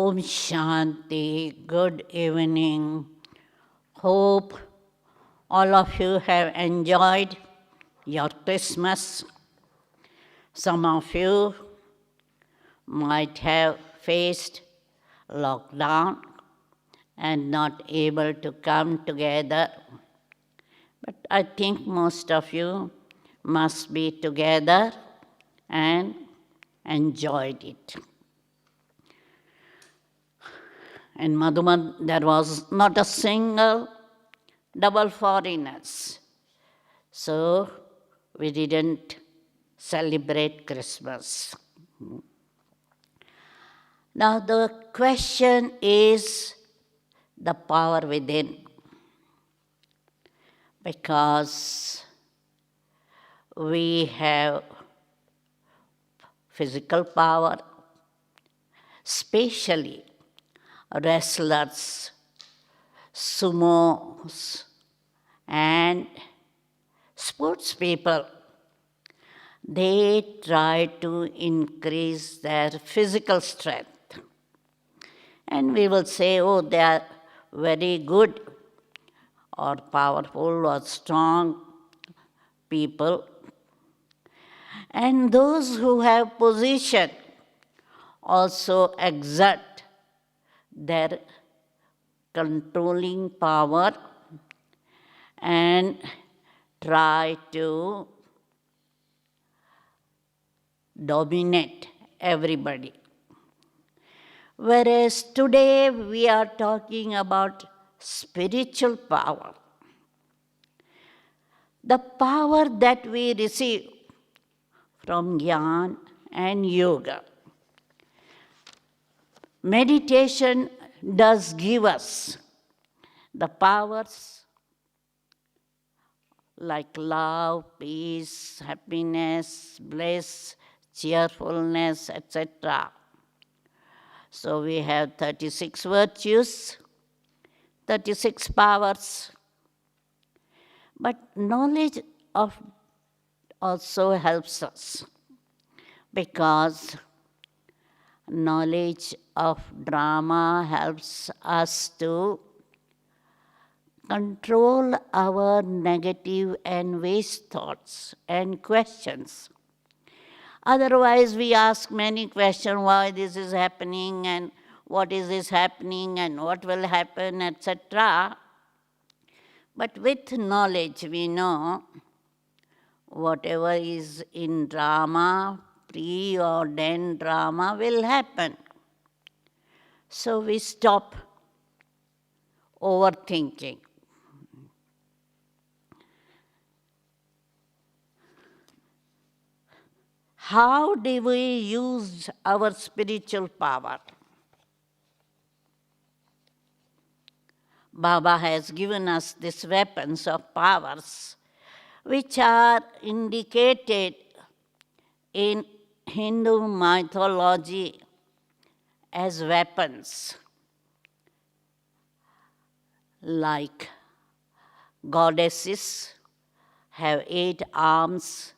Om Shanti, good evening. Hope all of you have enjoyed your Christmas. Some of you might have faced lockdown and not able to come together. But I think most of you must be together and enjoyed it. In Madhuban, there was not a single double foreigners. So we didn't celebrate Christmas. Now the question is the power within. Because we have physical power, especially wrestlers, sumos, and sports people. They try to increase their physical strength. And we will say, oh, they are very good or powerful or strong people. And those who have position also exert their controlling power and try to dominate everybody. Whereas today we are talking about spiritual power. The power that we receive from Jnana and Yoga. Meditation does give us the powers like love, peace, happiness, bliss, cheerfulness, etc. So we have 36 virtues, 36 powers. But knowledge of also helps us because knowledge of drama helps us to control our negative and waste thoughts and questions. Otherwise, we ask many questions, why this is happening and what is this happening and what will happen, etc. But with knowledge, we know whatever is in drama, preordained drama will happen. So we stop overthinking. How do we use our spiritual power? Baba has given us these weapons of powers which are indicated in Hindu mythology as weapons, like goddesses have 8 arms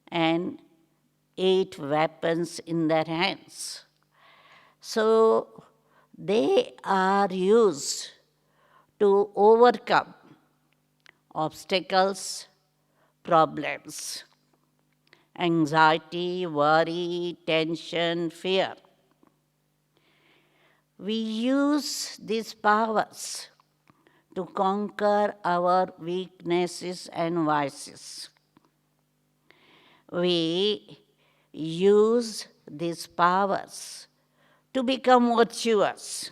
and 8 weapons in their hands. So they are used to overcome obstacles, problems, anxiety, worry, tension, fear. We use these powers to conquer our weaknesses and vices. We use these powers to become virtuous.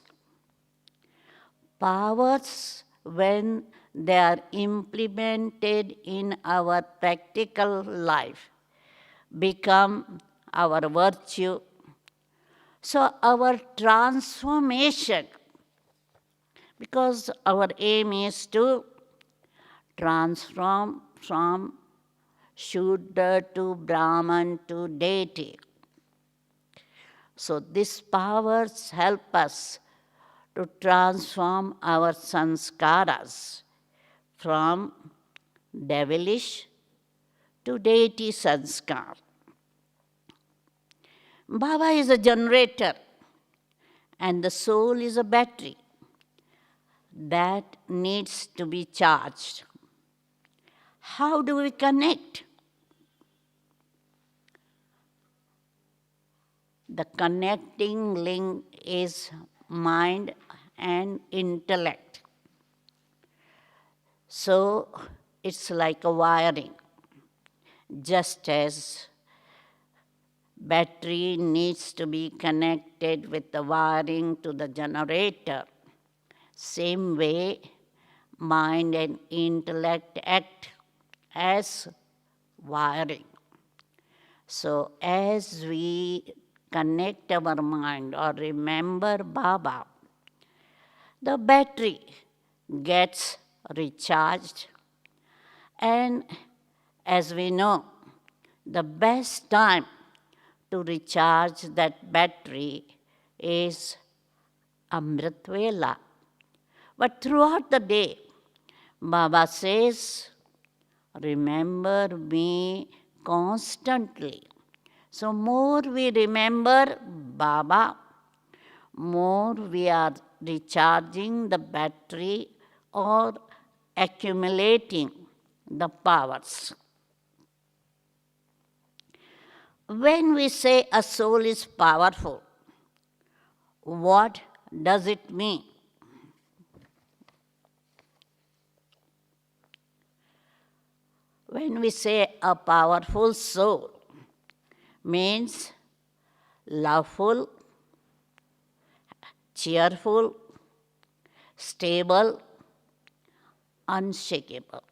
Powers, when they are implemented in our practical life, become our virtue. So our transformation, because our aim is to transform from Shudra to Brahman to deity. So these powers help us to transform our sanskaras from devilish to deity sanskar. Baba is a generator And the soul is a battery that needs to be charged. How do we connect? The connecting link is mind and intellect. So it's like a wiring. Just as battery needs to be connected with the wiring to the generator, same way mind and intellect act as wiring. So as we connect our mind or remember Baba, the battery gets recharged. And as we know, the best time to recharge that battery is Amrit Vela. But throughout the day, Baba says, remember me constantly. So more we remember Baba, more we are recharging the battery or accumulating the powers. When we say a soul is powerful, what does it mean? When we say a powerful soul, means loveful, cheerful, stable, unshakable.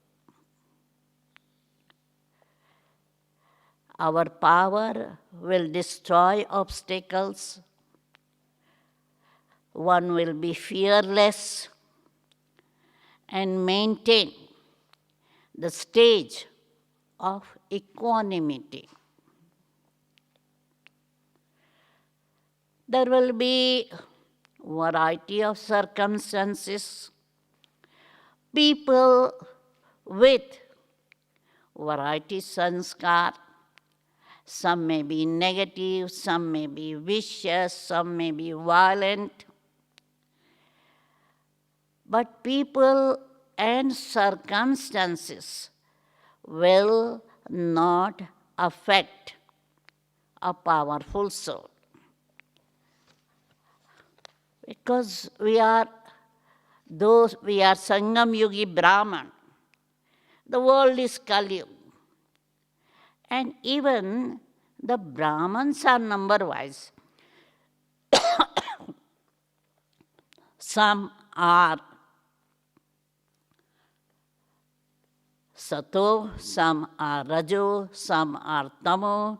Our power will destroy obstacles. One will be fearless and maintain the stage of equanimity. There will be variety of circumstances, people with variety sanskar. Some may be negative, some may be vicious, some may be violent. But people and circumstances will not affect a powerful soul. Because we are Sangam Yugi Brahman. The world is Kali Yuga. And even the Brahmins are number-wise. Some are Sato, some are Rajo, some are Tamo.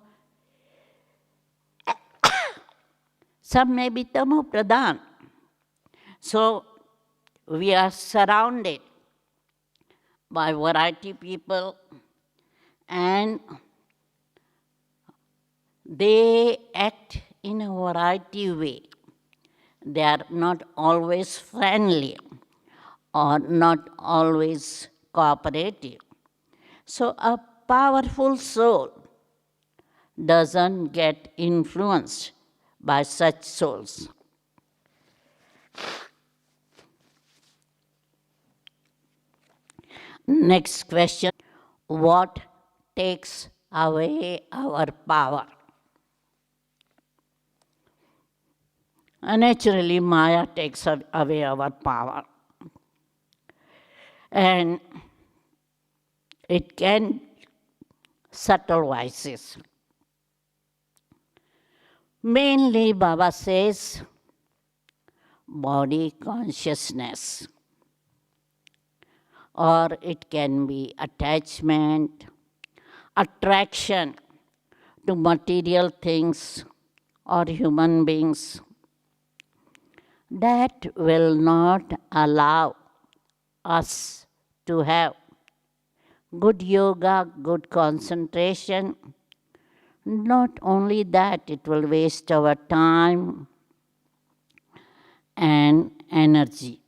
Some may be Tamo Pradhan. So we are surrounded by variety people, and they act in a variety way. They are not always friendly or not always cooperative. So a powerful soul doesn't get influenced by such souls. Next question, what takes away our power? Naturally, Maya takes away our power. And it can subtle vices. Mainly, Baba says, body consciousness. Or it can be attachment, attraction to material things or human beings. That will not allow us to have good yoga, good concentration. Not only that, it will waste our time and energy.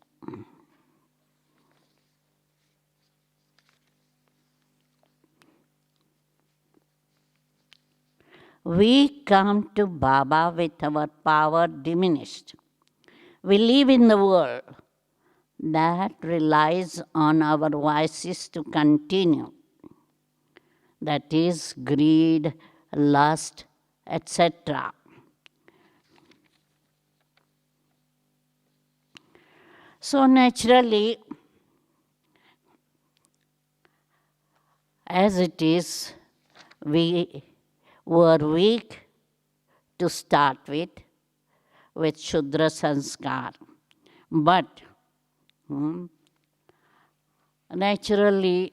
We come to Baba with our power diminished. We live in the world that relies on our vices to continue. That is greed, lust, etc. So naturally, as it is, we were weak to start with Shudra Sanskar. But naturally,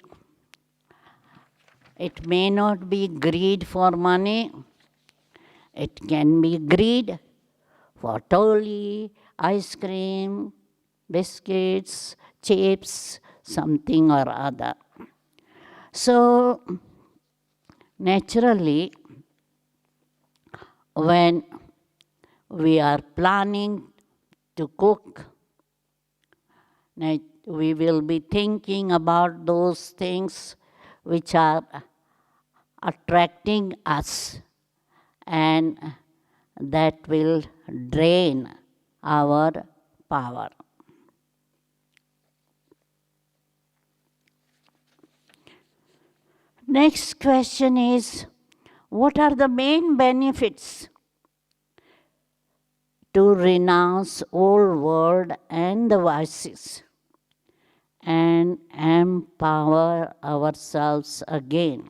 it may not be greed for money. It can be greed for tolly, ice cream, biscuits, chips, something or other. So, naturally, when we are planning to cook, we will be thinking about those things which are attracting us, and that will drain our power. Next question is, what are the main benefits to renounce old world and the vices and empower ourselves again?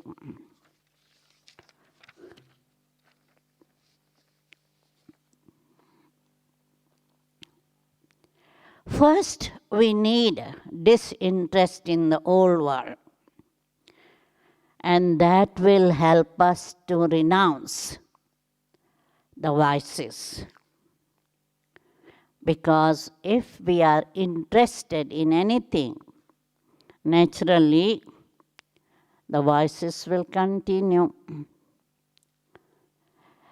First, we need disinterest in the old world, and that will help us to renounce the vices. Because if we are interested in anything, naturally the vices will continue.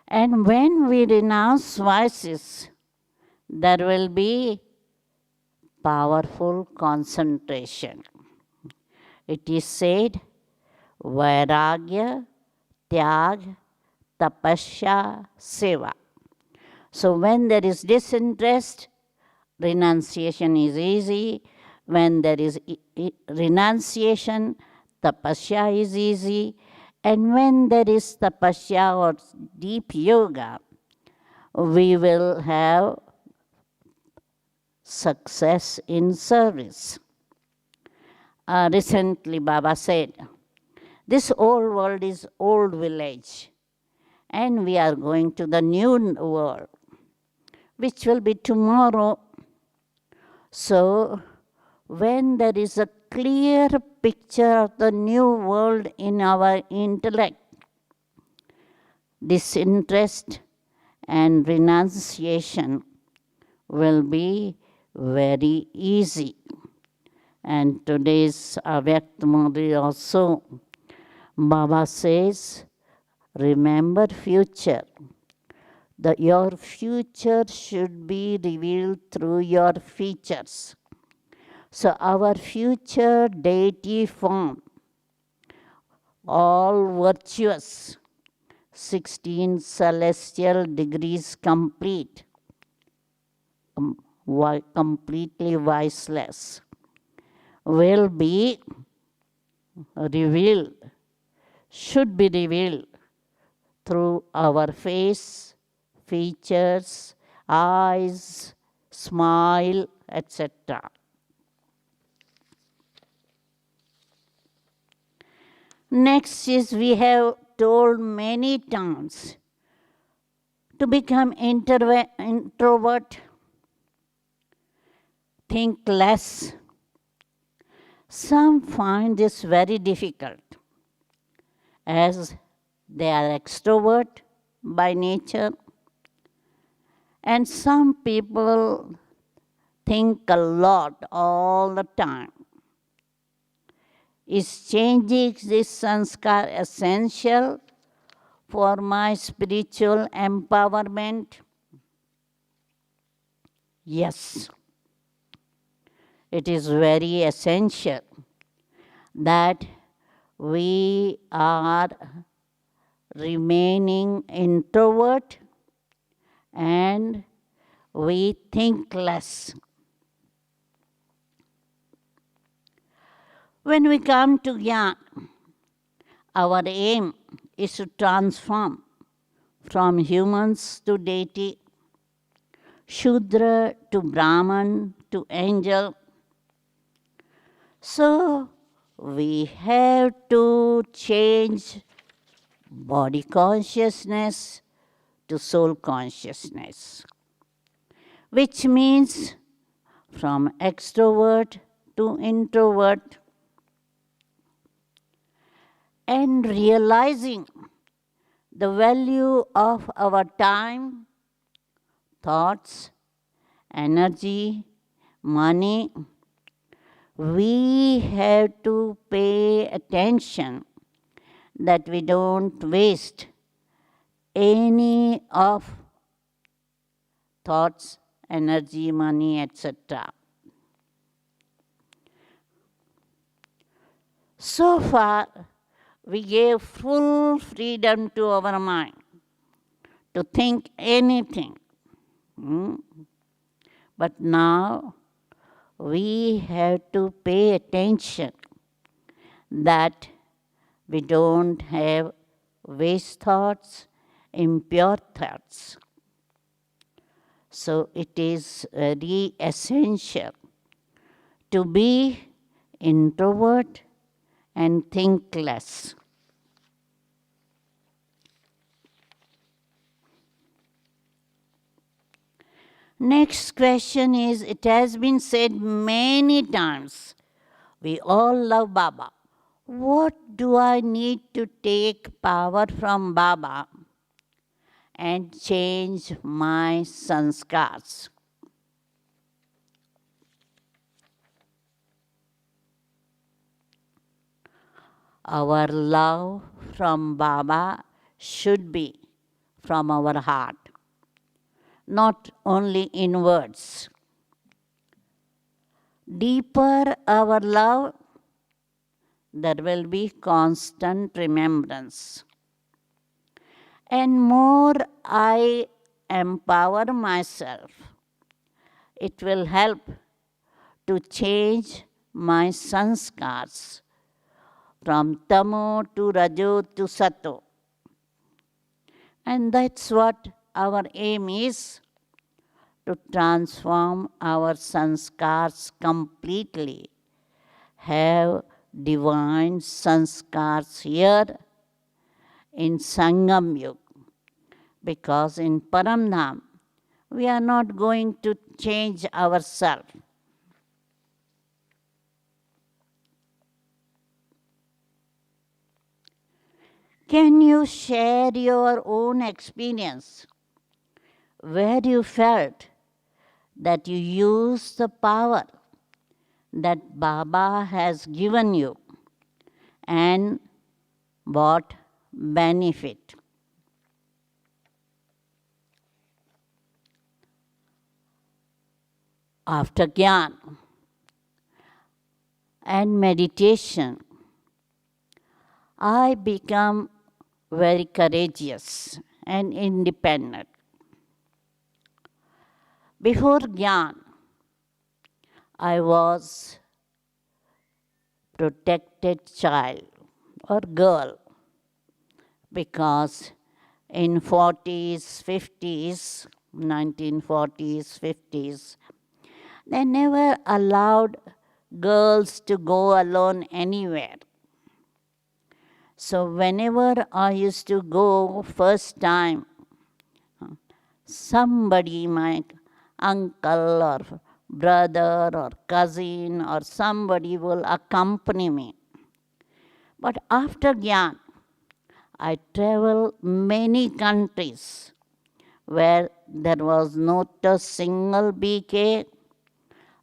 And when we renounce vices, there will be powerful concentration. It is said, Vairagya, Tyag, Tapasya, Seva. So when there is disinterest, renunciation is easy. When there is renunciation, tapasya is easy. And when there is tapasya or deep yoga, we will have success in service. Recently, Baba said, this old world is old village, and we are going to the new world, which will be tomorrow. So, when there is a clear picture of the new world in our intellect, disinterest and renunciation will be very easy. And today's Avyakt Modi also, Baba says, remember future. Your future should be revealed through your features. So our future deity form, all virtuous, 16 celestial degrees complete, completely viceless, will be revealed, should be revealed through our face, features, eyes, smile, etc. Next is, we have told many times to become introvert, think less. Some find this very difficult, as they are extrovert by nature, and some people think a lot all the time. Is changing this sanskar essential for my spiritual empowerment? Yes. It is very essential that we are remaining introvert and we think less. When we come to Gyan, our aim is to transform from humans to deity, Shudra to Brahman to angel. So we have to change body consciousness to soul consciousness, which means from extrovert to introvert, and realizing the value of our time, thoughts, energy, money. We have to pay attention that we don't waste any of thoughts, energy, money, etc. So far, we gave full freedom to our mind to think anything. But now we have to pay attention that we don't have waste thoughts, impure thoughts. So it is very essential to be introvert and think less. Next question is, it has been said many times, we all love Baba. What do I need to take power from Baba and change my sanskars? Our love from Baba should be from our heart, not only in words. Deeper our love, there will be constant remembrance. And more I empower myself, it will help to change my sanskars from tamo to rajo to sato. And that's what our aim is, to transform our sanskars completely, have divine sanskars here in Sangam Yuga, because in Paramdham we are not going to change ourselves. Can you share your own experience where you felt that you use the power that Baba has given you and what benefit? After Gyan and meditation, I become very courageous and independent. Before Gyan, I was protected child or girl, because in 40s, 50s, 1940s, 50s, they never allowed girls to go alone anywhere. So whenever I used to go first time, somebody, my uncle or brother or cousin or somebody will accompany me. But after Gyan, I traveled many countries where there was not a single BK,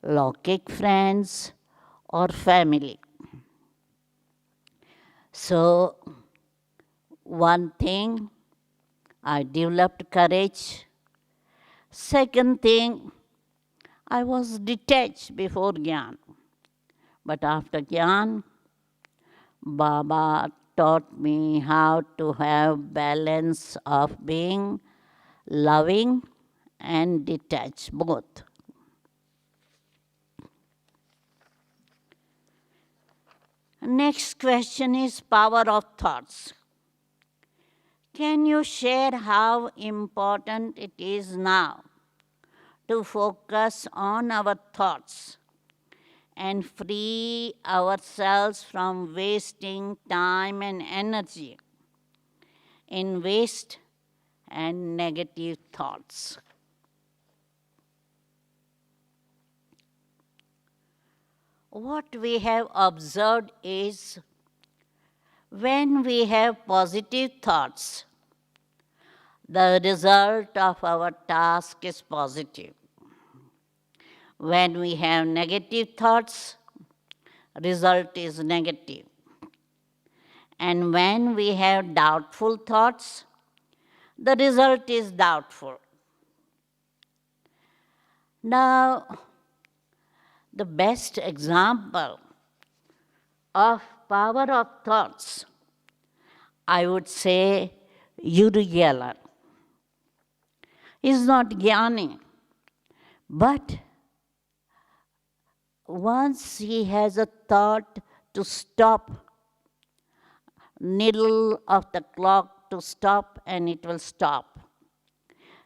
Lokik friends or family. So one thing, I developed courage. Second thing, I was detached before Gyan. But after Gyan, Baba taught me how to have balance of being loving and detach, both. Next question is power of thoughts. Can you share how important it is now to focus on our thoughts and free ourselves from wasting time and energy in waste and negative thoughts? What we have observed is when we have positive thoughts, the result of our task is positive. When we have negative thoughts, result is negative. And when we have doubtful thoughts, the result is doubtful. Now, the best example of power of thoughts, I would say Uri Geller. He's not Jnani, but once he has a thought to stop, needle of the clock to stop, and it will stop.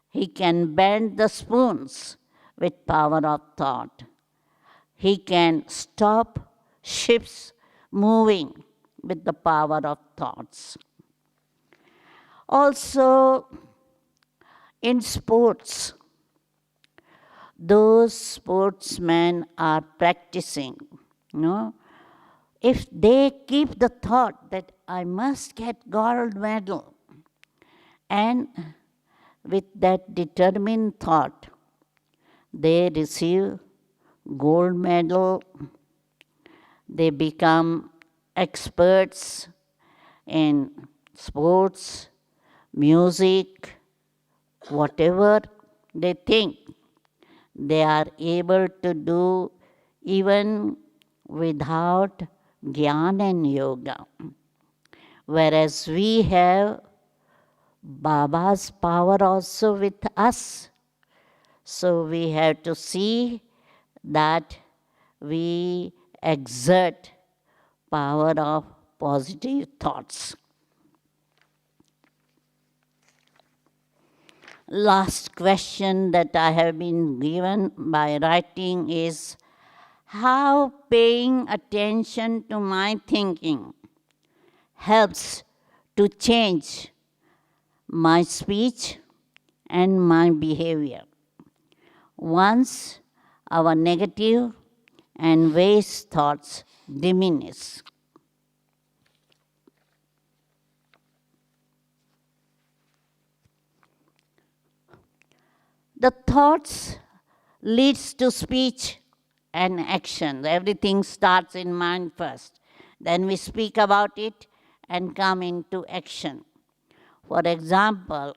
He can bend the spoons with power of thought. He can stop ships moving with the power of thoughts. Also, in sports, those sportsmen are practicing, if they keep the thought that I must get gold medal, and with that determined thought, they receive gold medal, they become experts in sports, music, whatever they think, they are able to do even without Gyan and Yoga. Whereas we have Baba's power also with us. So we have to see that we exert power of positive thoughts. Last question that I have been given by writing is how paying attention to my thinking helps to change my speech and my behavior. Once our negative and waste thoughts diminish. The thoughts leads to speech and action. Everything starts in mind first. Then we speak about it and come into action. For example,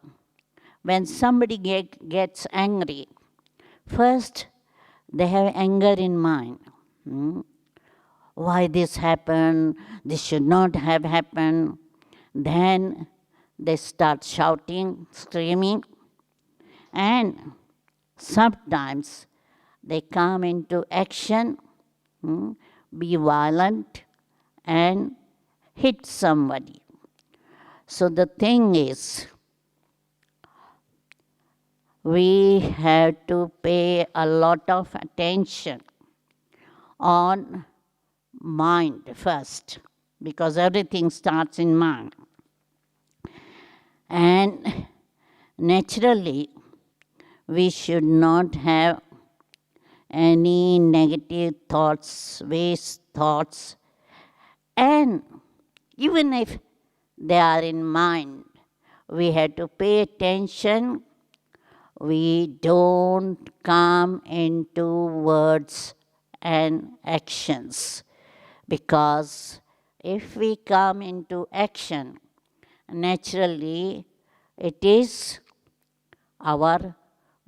when somebody gets angry, first they have anger in mind. Why this happened? This should not have happened. Then they start shouting, screaming, and sometimes they come into action, be violent, and hit somebody. So the thing is, we have to pay a lot of attention on mind first, because everything starts in mind. And naturally, we should not have any negative thoughts, waste thoughts, and even if they are in mind, we have to pay attention. We don't come into words and actions, because if we come into action, naturally it is our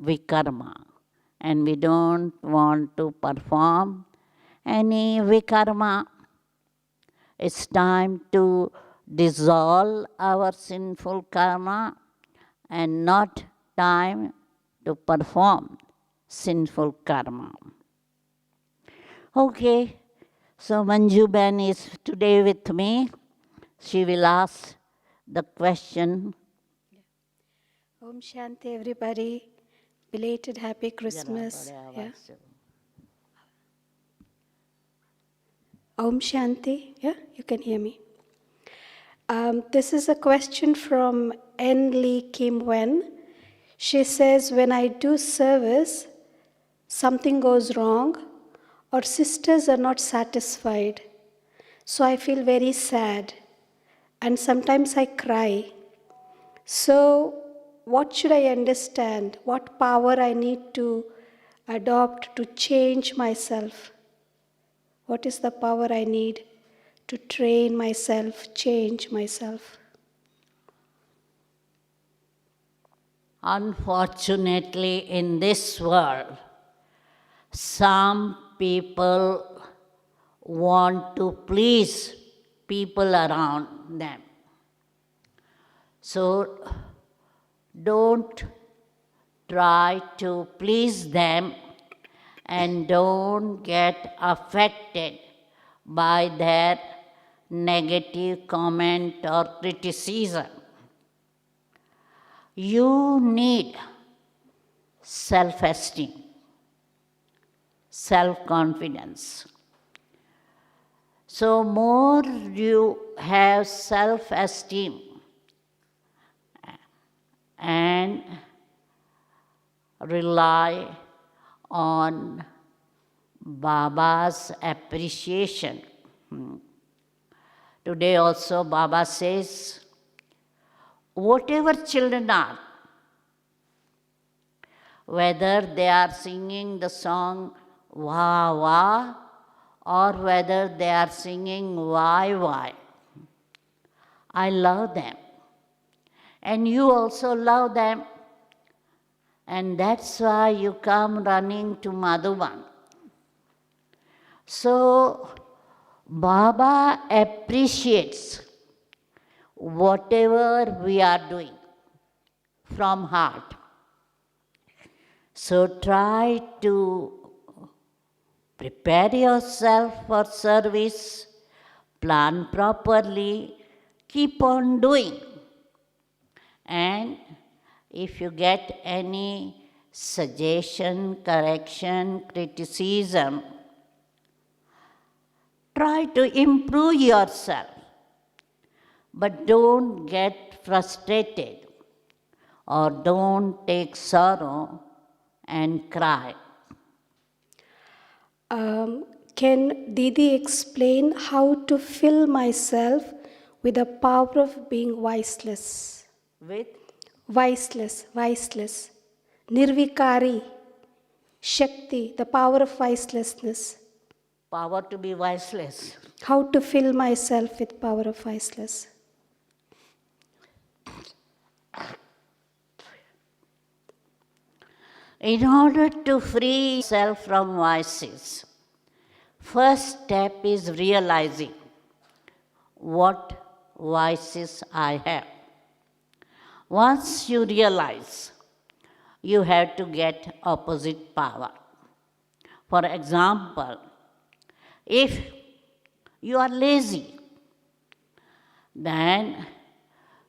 vikarma, and we don't want to perform any vikarma. It's time to dissolve our sinful karma and not time to perform sinful karma. Okay, so Manju Ben is today with me. She will ask the question. Om Shanti, everybody. Belated Happy Christmas. Yeah. Om Shanti. Yeah, you can hear me. This is a question from N. Lee Kim Wen. She says, when I do service, something goes wrong, or sisters are not satisfied. So I feel very sad, and sometimes I cry. So, what should I understand? What power I need to adopt to change myself? What is the power I need to train myself, change myself? Unfortunately, in this world, some people want to please people around them. So don't try to please them and don't get affected by their negative comment or criticism. You need self-esteem, self-confidence. So more you have self-esteem and rely on Baba's appreciation. Today also Baba says, whatever children are, whether they are singing the song Wah Wah or whether they are singing Why, I love them. And you also love them. And that's why you come running to Madhuban. So, Baba appreciates whatever we are doing from heart. So, try to prepare yourself for service, plan properly, keep on doing. And if you get any suggestion, correction, criticism, try to improve yourself. But don't get frustrated or don't take sorrow and cry. Can Didi explain how to fill myself with the power of being viceless? With? Viceless. Nirvikari. Shakti, the power of vicelessness. Power to be viceless. How to fill myself with power of viceless? In order to free yourself from vices, first step is realizing what vices I have. Once you realize, you have to get opposite power. For example, if you are lazy, then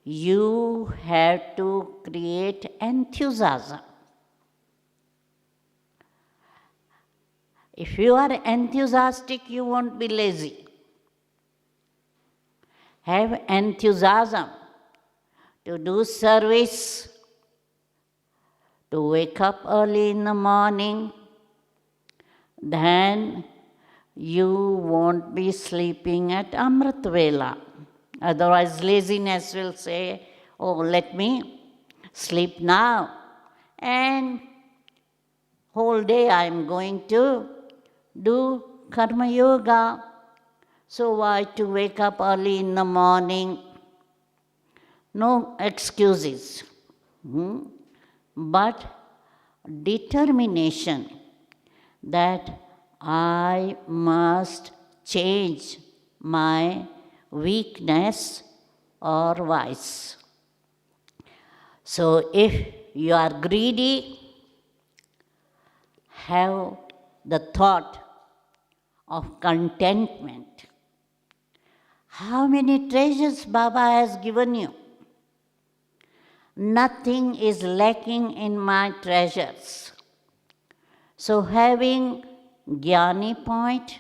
you have to create enthusiasm. If you are enthusiastic, you won't be lazy. Have enthusiasm to do service, to wake up early in the morning, then you won't be sleeping at Amrit Vela. Otherwise, laziness will say, oh, let me sleep now. And whole day I am going to do karma yoga. So why to wake up early in the morning? No excuses. But determination that I must change my weakness or vice. So if you are greedy, have the thought of contentment. How many treasures Baba has given you? Nothing is lacking in my treasures. So having Jnani point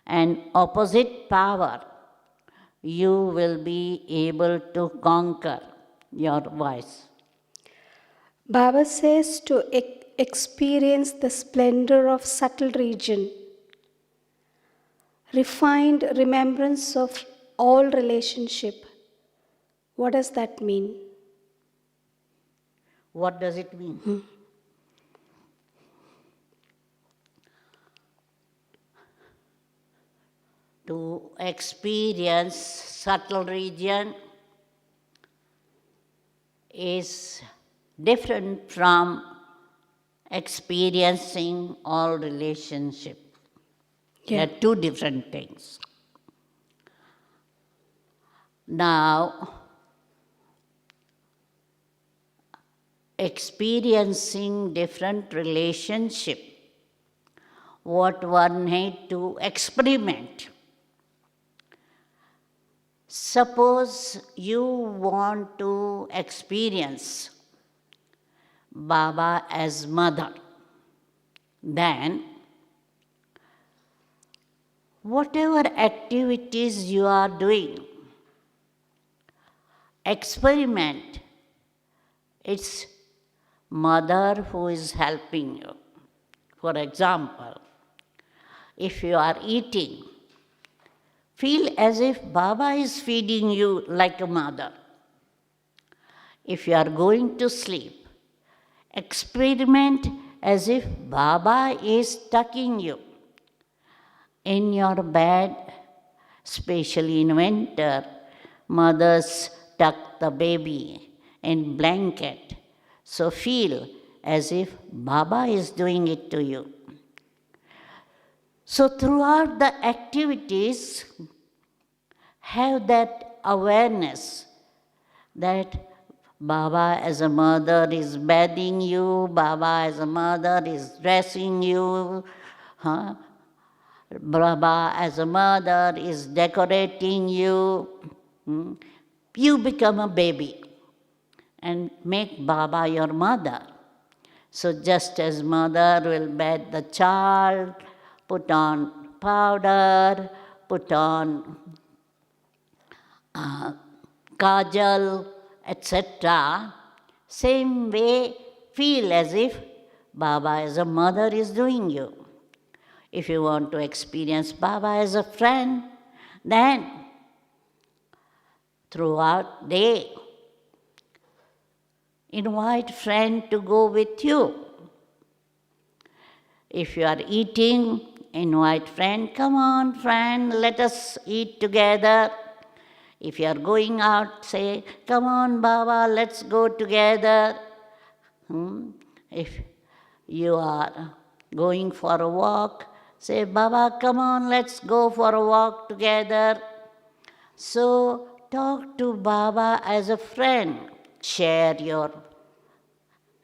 and opposite power, you will be able to conquer your vice. Baba says to experience the splendor of subtle region, refined remembrance of all relationship. What does that mean? What does it mean? To experience subtle region is different from experiencing all relationship. Yeah. They are two different things. Now, experiencing different relationship, what one need to experiment. Suppose you want to experience Baba as mother, then whatever activities you are doing, experiment. It's mother who is helping you. For example, if you are eating, feel as if Baba is feeding you like a mother. If you are going to sleep, experiment as if Baba is tucking you in your bed, especially in winter. Mothers tuck the baby in blanket. So feel as if Baba is doing it to you. So throughout the activities, have that awareness that Baba as a mother is bathing you, Baba as a mother is dressing you, Baba as a mother is decorating you. You become a baby and make Baba your mother. So just as mother will bathe the child, put on powder, put on kajal, etc., same way feel as if Baba as a mother is doing you. If you want to experience Baba as a friend, then throughout day, invite friend to go with you. If you are eating, invite friend, come on friend, let us eat together. If you are going out, say, come on Baba, let's go together. If you are going for a walk, say, Baba, come on, let's go for a walk together. So talk to Baba as a friend. Share your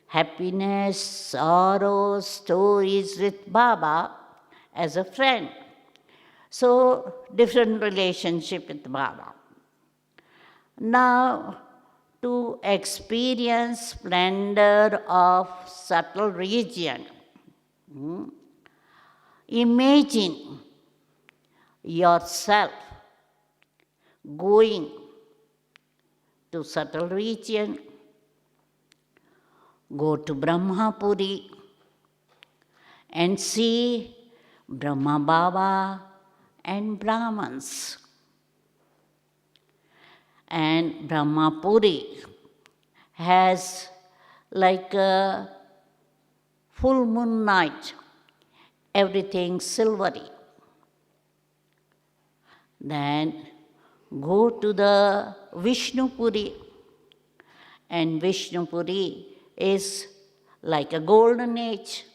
happiness, sorrows, stories with Baba as a friend. So different relationship with Baba. Now, to experience splendor of subtle region, imagine yourself going to subtle region, go to Brahmapuri and see Brahma Baba and Brahmans. And Brahmapuri has like a full moon night, everything silvery. Then go to the Vishnupuri, and Vishnupuri is like a golden age.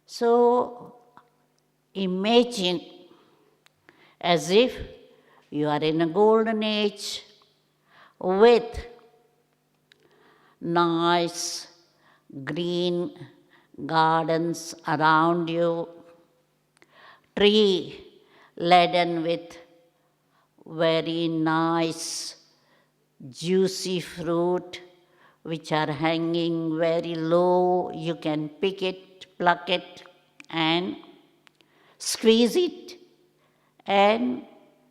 So imagine as if you are in a golden age with nice green gardens around you, tree laden with very nice juicy fruit which are hanging very low. You can pick it, pluck it, and squeeze it, and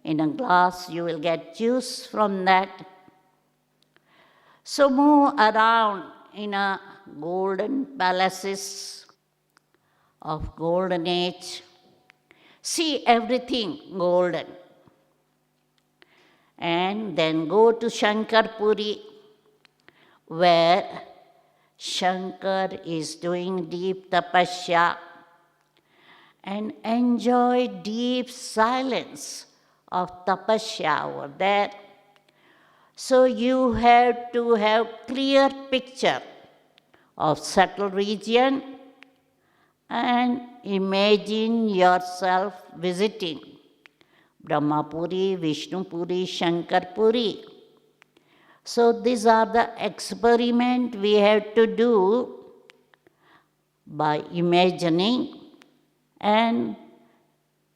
in a glass you will get juice from that. So move around in a golden palaces of golden age. See everything golden. And then go to Shankarpuri, where Shankar is doing deep tapasya, and enjoy deep silence of tapasya over there. So you have to have clear picture of subtle region and imagine yourself visiting Brahmapuri, Vishnupuri, Shankarpuri. So these are the experiment we have to do by imagining, and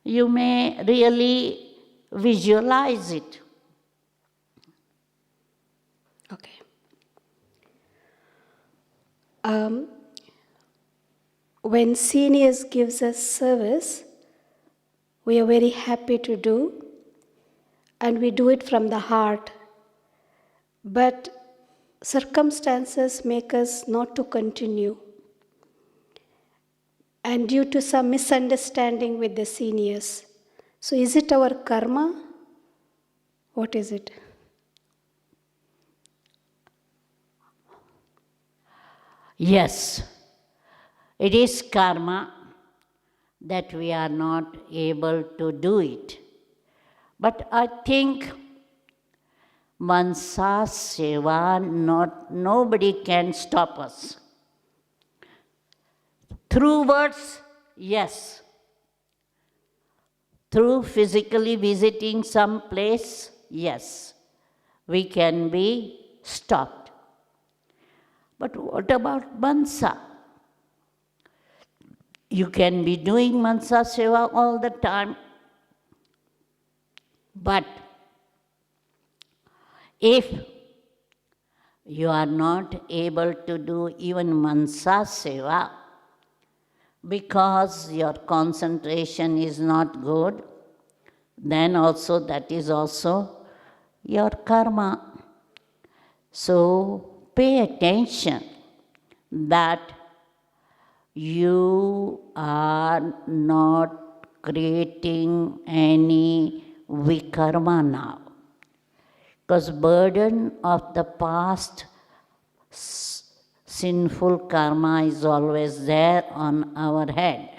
you may really visualize it. Okay. When seniors gives us service, we are very happy to do, and we do it from the heart. But circumstances make us not to continue. And due to some misunderstanding with the seniors. So is it our karma? What is it? Yes, it is karma that we are not able to do it. But I think Mansa Seva, nobody can stop us. Through words, yes. Through physically visiting some place, yes. We can be stopped. But what about Mansa? You can be doing Mansa Seva all the time. But if you are not able to do even Mansa Seva because your concentration is not good, then also that is also your karma. So pay attention that you are not creating any vikarma now. Because burden of the past sinful karma is always there on our head.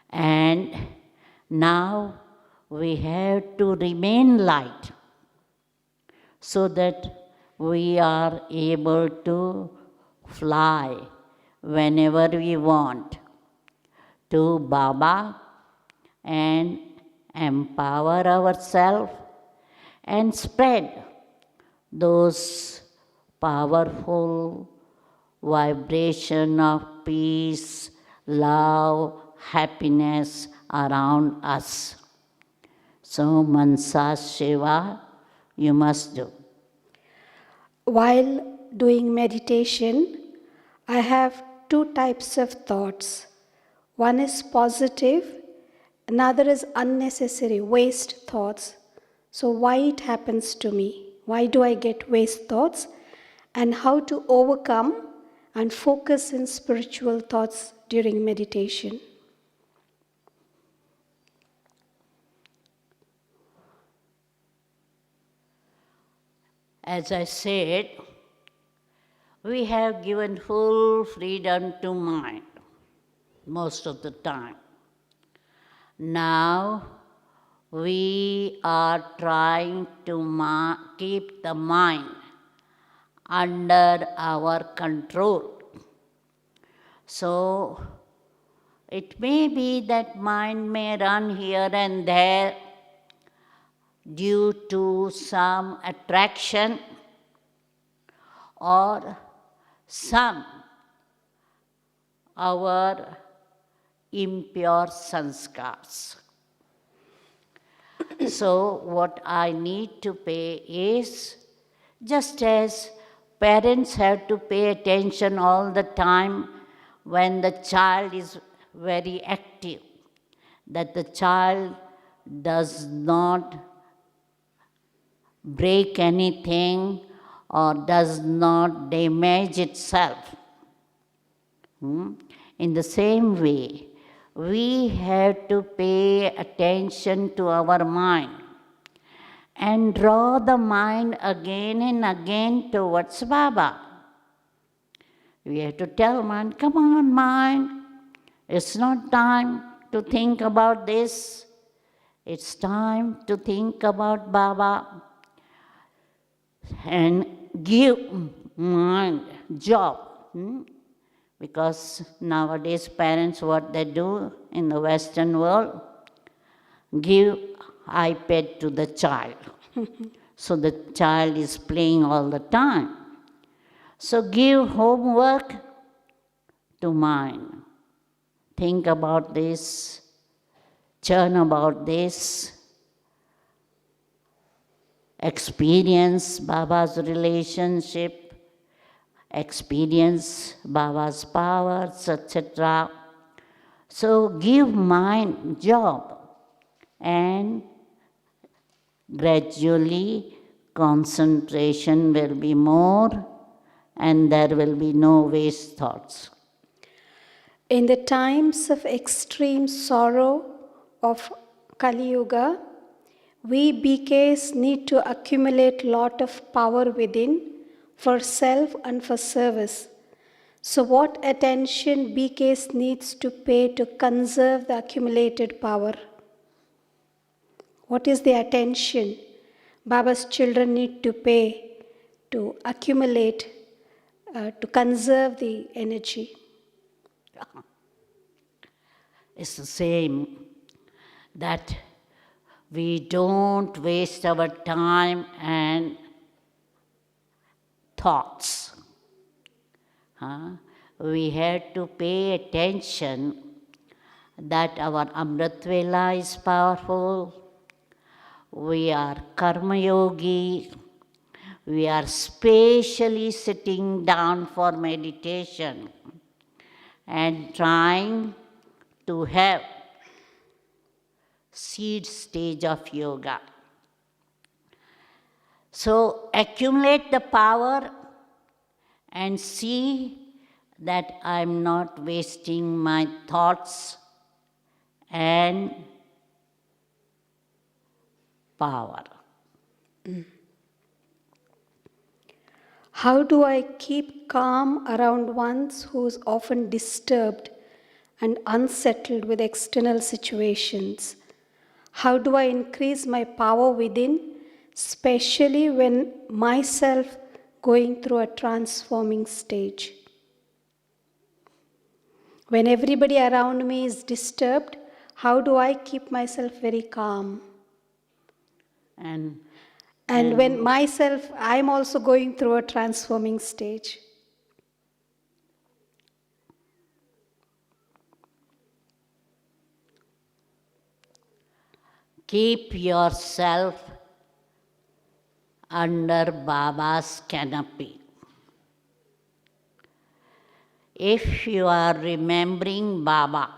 And now we have to remain light so that we are able to fly whenever we want to Baba and empower ourselves and spread those powerful vibration of peace, love, happiness around us. So Mansa Seva you must do. While doing meditation, I have two types of thoughts. One is positive, another is unnecessary, waste thoughts. So why it happens to me? Why do I get waste thoughts? And how to overcome and focus in spiritual thoughts during meditation. As I said, we have given full freedom to mind most of the time. Now we are trying to keep the mind under our control. So it may be that mind may run here and there due to some attraction or some our impure sanskars. So what I need to pay is, just as parents have to pay attention all the time when the child is very active, that the child does not break anything or does not damage itself. In the same way, we have to pay attention to our mind and draw the mind again and again towards Baba. We have to tell mind, come on mind, it's not time to think about this. It's time to think about Baba and give mind job. Because nowadays parents, what they do in the Western world, give iPad to the child. So the child is playing all the time. So give homework to mind. Think about this, churn about this, experience Baba's relationship, experience Baba's powers, etc. So give mind job, and gradually concentration will be more and there will be no waste thoughts. In the times of extreme sorrow of Kali Yuga, we BKs need to accumulate lot of power within for self and for service. So what attention BKs needs to pay to conserve the accumulated power? What is the attention Baba's children need to pay to accumulate, to conserve the energy? It's the same, that we don't waste our time and thoughts. We have to pay attention that our Amrit Vela is powerful, we are Karma Yogi, we are spatially sitting down for meditation and trying to have seed stage of yoga. So accumulate the power and see that I'm not wasting my thoughts and power. How do I keep calm around one who's often disturbed and unsettled with external situations? How do I increase my power within, especially when myself going through a transforming stage? When everybody around me is disturbed, how do I keep myself very calm? And when myself, I'm also going through a transforming stage. Keep yourself under Baba's canopy. If you are remembering Baba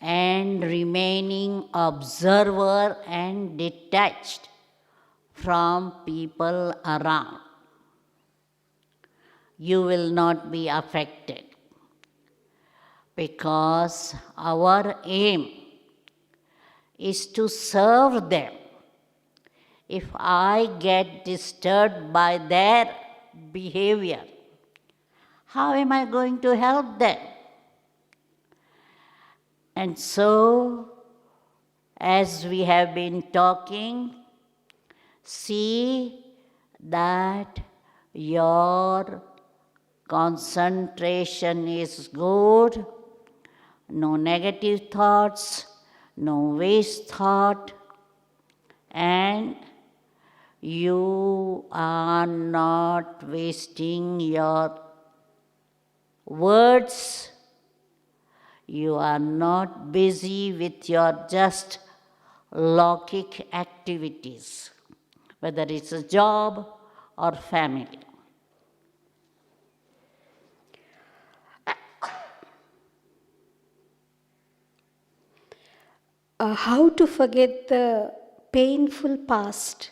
and remaining observer and detached from people around, you will not be affected, because our aim is to serve them. If I get disturbed by their behavior, how am I going to help them? And so, as we have been talking, see that your concentration is good, no negative thoughts, no waste thought, and you are not wasting your words, you are not busy with your just logic activities, whether it's a job or family. How to forget the painful past?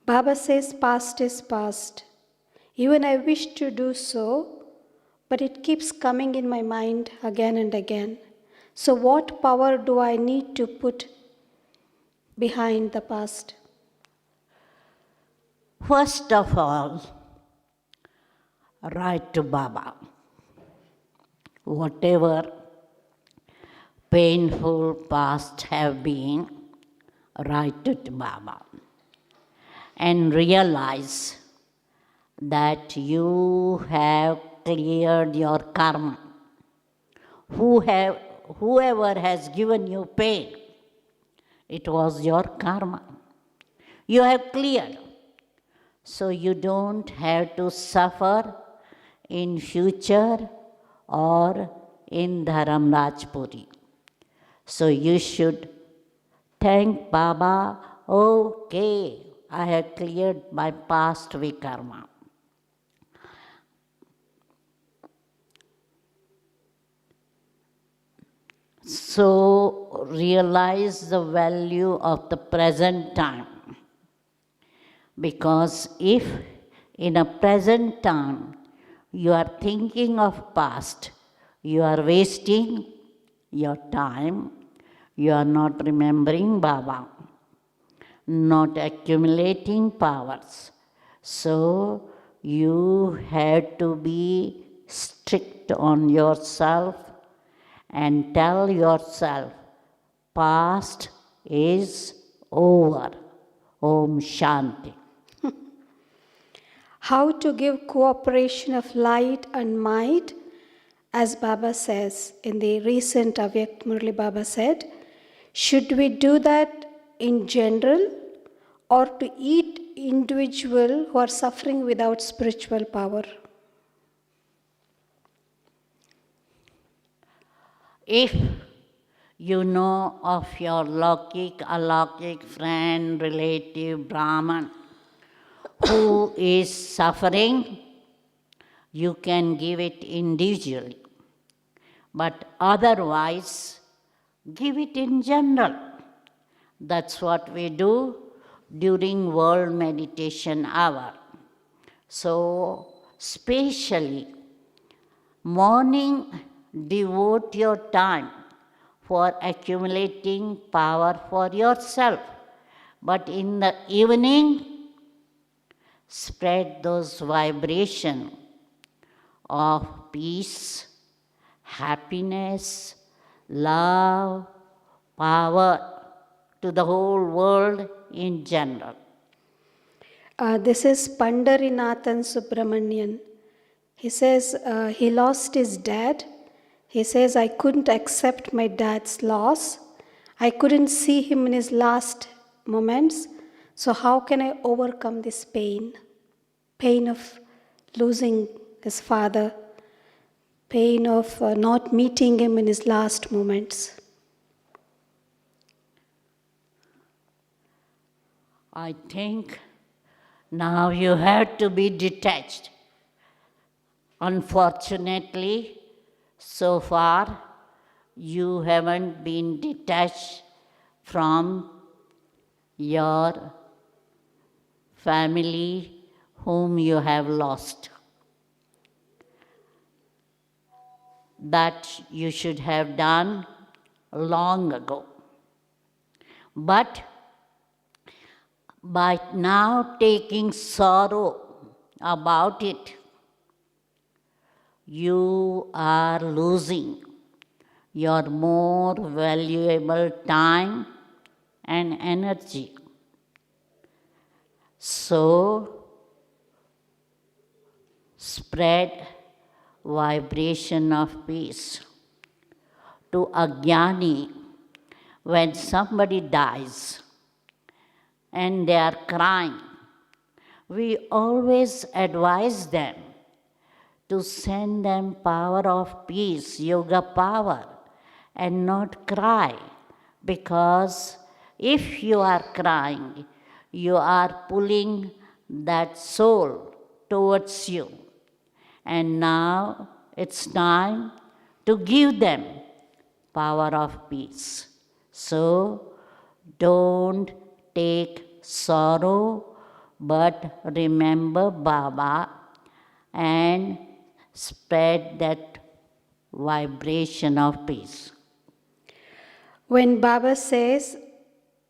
Baba says past is past. Even I wish to do so, but it keeps coming in my mind again and again. So, what power do I need to put behind the past? First of all, write to Baba. Whatever painful past have been, write it to Baba. And realize that you have cleared your karma. Whoever has given you pain, it was your karma. You have cleared. So you don't have to suffer in future or in Dharamrajpuri. So you should thank Baba, okay, I have cleared my past vikarma. So realize the value of the present time. Because if in a present time you are thinking of past, you are wasting your time, you are not remembering Baba, not accumulating powers. So you have to be strict on yourself and tell yourself, past is over. Om Shanti. How to give cooperation of light and might, as Baba says in the recent Avyakt Murli Baba said, should we do that in general or to each individual who are suffering without spiritual power? If you know of your Lokik, Alokik friend, relative, Brahman, who is suffering, you can give it individually. But otherwise, give it in general. That's what we do during World Meditation Hour. So, specially, morning, devote your time for accumulating power for yourself. But in the evening, spread those vibrations of peace, happiness, love, power to the whole world in general. This is Pandarinathan Subramanian. He says he lost his dad. He says, I couldn't accept my dad's loss. I couldn't see him in his last moments. So how can I overcome this pain? Pain of losing his father. Pain of not meeting him in his last moments. I think now you have to be detached. Unfortunately, so far, you haven't been detached from your family whom you have lost. That you should have done long ago. But by now taking sorrow about it, you are losing your more valuable time and energy. So, spread vibration of peace. To a jnani, when somebody dies and they are crying, we always advise them to send them power of peace, yoga power, and not cry. Because if you are crying, you are pulling that soul towards you. And now it's time to give them power of peace. So don't take sorrow, but remember Baba and spread that vibration of peace. When Baba says,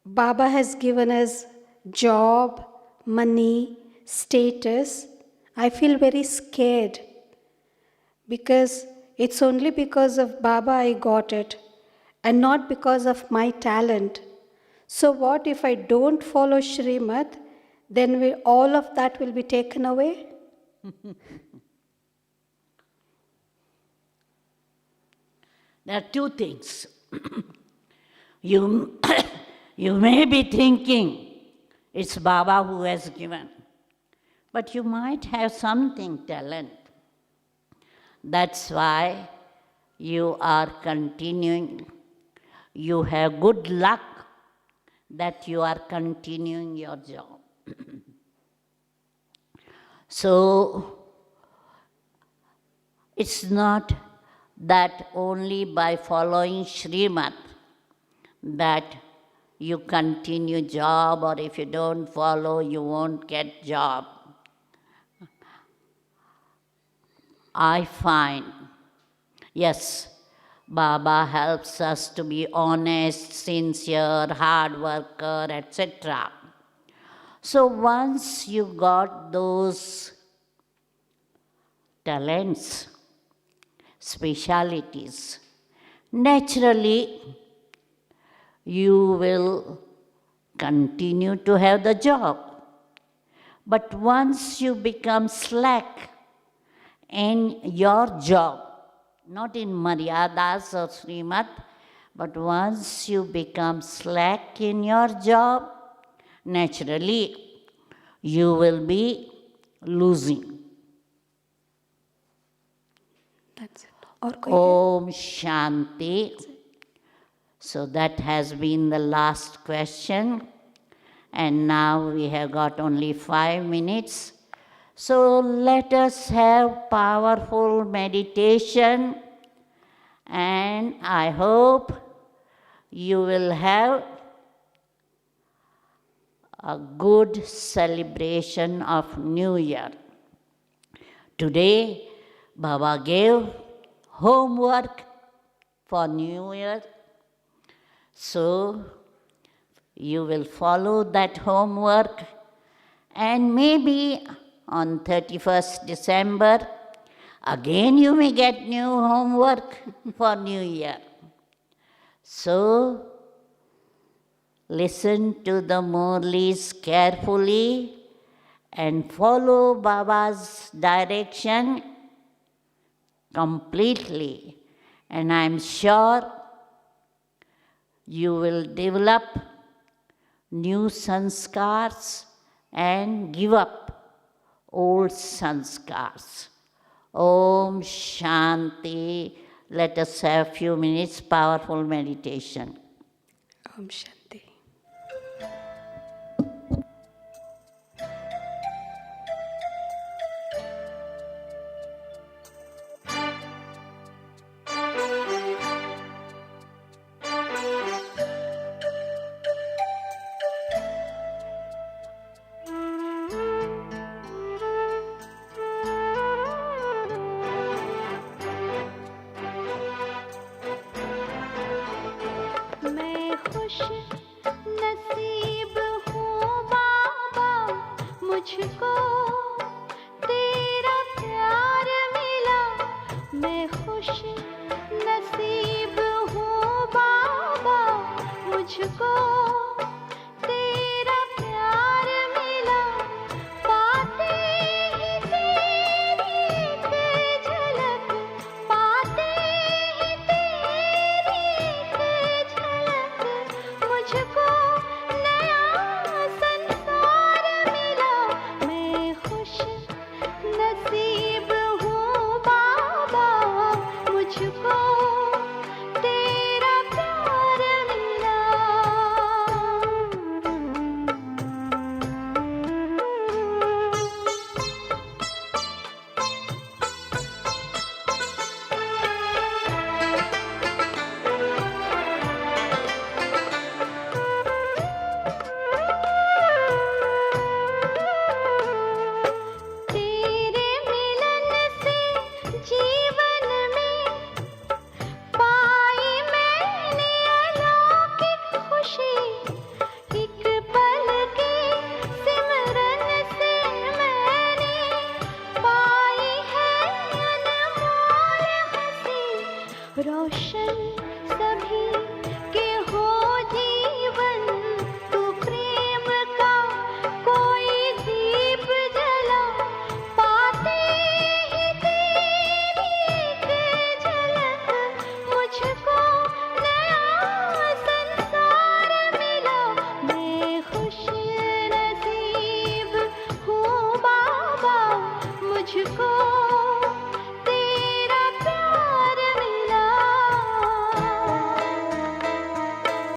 Baba has given us job, money, status, I feel very scared because it's only because of Baba I got it and not because of my talent. So what if I don't follow Shrimad, then all of that will be taken away? There are two things. You, you may be thinking it's Baba who has given, but you might have something talent. That's why you are continuing. You have good luck that you are continuing your job. So it's not that only by following Srimad that you continue job, or if you don't follow, you won't get job. I find, yes, Baba helps us to be honest, sincere, hard worker, etc. So once you got those talents, specialities, naturally you will continue to have the job. But once you become slack in your job, not in Maryadas or Srimad, but once you become slack in your job, naturally you will be losing. That's it. Or Om Shanti. So that has been the last question. And now we have got only 5 minutes. So let us have powerful meditation. And I hope you will have a good celebration of New Year. Today, Baba gave homework for New Year. So you will follow that homework, and maybe on 31st December, again you may get new homework for New Year. So listen to the Murlis carefully and follow Baba's direction completely, and I am sure you will develop new sanskars and give up old sanskars. Om Shanti. Let us have a few minutes powerful meditation. Om Shanti. मैं खुश नसीब हूँ बाबा, मुझको तेरा प्यार मिला। मैं खुश नसीब हूँ बाबा, मुझको तेरा प्यार मिला। पाते ही तेरी एक झलक, पाते ही तेरी एक झलक, मुझको नया संसार मिला। मैं खुश नसीब हूँ दर्शन